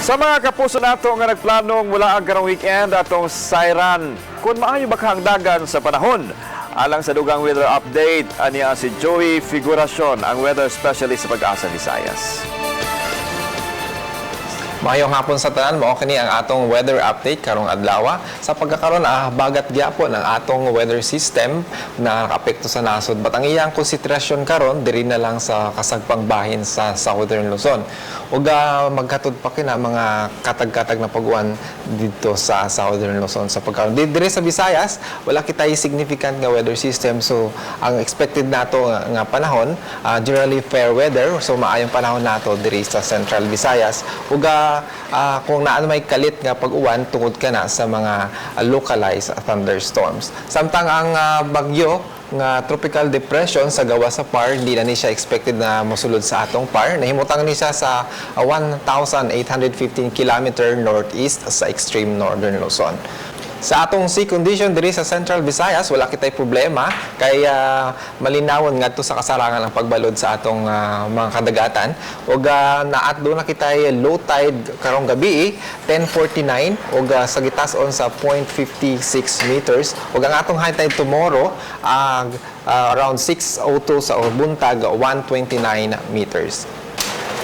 Sa mga kapuso nato nga nagplanong mula ang karong weekend atong sayran, kung maayo makahangdagan sa panahon. Alang sa dugang weather update, aniya si Joey Figuracion, ang weather specialist sa Pag-asa Visayas. Maayong hapon sa tanan, mao kini ang atong weather update karong adlaw. Sa pagkakaron bagat gyapon ang atong weather system na nakaapekto sa nasod. Batang iyang konsentrasyon karon diri na lang sa kasagpang bahin sa Southern Luzon. Ug magkatud pa kina mga katag-katag na pag-uwan dito sa Southern Luzon. Sa pagkaron diri sa Visayas, wala kitay significant nga weather system. So ang expected nato nga panahon, generally fair weather. So maayong panahon nato diri sa Central Visayas. Ug kung naan may kalit nga pag-uwan tungod ka na sa mga localized thunderstorms. Samtang ang bagyo nga tropical depression sa gawa sa PAR, hindi na ni siya expected na mosulod sa atong PAR. Nahimutang ni siya sa 1,815 km northeast sa extreme northern Luzon. Sa atong sea condition diri sa Central Visayas, wala kitay problema kaya malinawon ngadto sa kasarangan ang pagbalod sa atong mga kadagatan. Ug naat do na kitay low tide karong gabi 10:49 ug sa gitason sa 0.56 meters. Ug ang atong high tide tomorrow around 6:02 sa buntag 129 meters.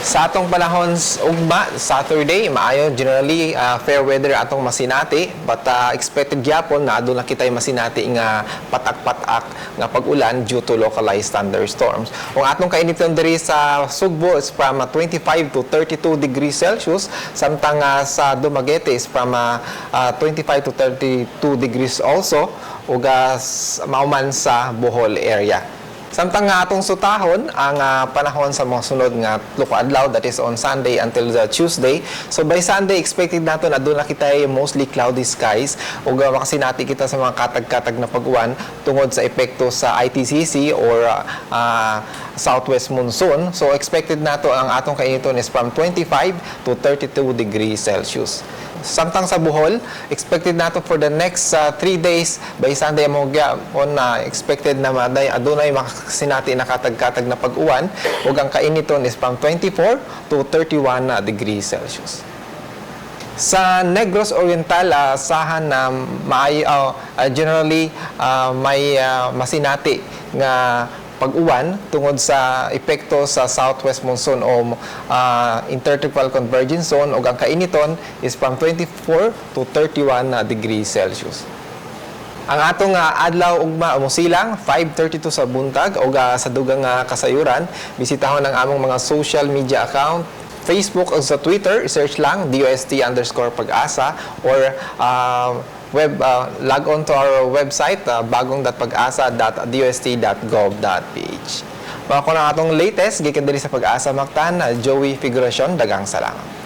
Sa atong panahon ugma, Saturday, maayo generally fair weather atong masinati, but expected gyapon na aduna kitay masinati nga patak-patak nga pag-ulan due to localized thunderstorms. Kung atong kainiton diri sa Sugbo is from 25 to 32 degrees Celsius, samtang sa Dumaguete is from 25 to 32 degrees also, ug mauman sa Bohol area. Samtang nga atong sutahon ang panahon sa mga sunod nga tulo ka adlaw, that is on Sunday until the Tuesday. So by Sunday expected nato na aduna kitay mostly cloudy skies ug makasinati kita sa mga katag-katag na pag-uwan tungod sa epekto sa ITCC or southwest monsoon. So expected nato ang atong kainiton is from 25 to 32 degrees Celsius. Samtang sa Bohol, expected nato for the next 3 days by Sunday mo on expected na maday adunay makasinati na katag-katag na pag-uwan ug ang kainiton is from 24 to 31 degrees Celsius. Sa Negros Oriental, asahan na generally may masinati nga pag-uwan tungod sa epekto sa southwest monsoon o intertropical convergence zone ug ang kainiton is from 24 to 31 degrees Celsius. Ang atong adlaw ugma umusilang 5:32 sa buntag ug sa dugang kasayuran, bisitahon ang among mga social media account, Facebook ug sa Twitter, search lang DOST_pag-asa or log on to our website bagong.pagasa.dost.gov.ph. Mga ko na atong latest gikan diri sa Pag-asa Mactan, Joey Figuracion, daghang salamat.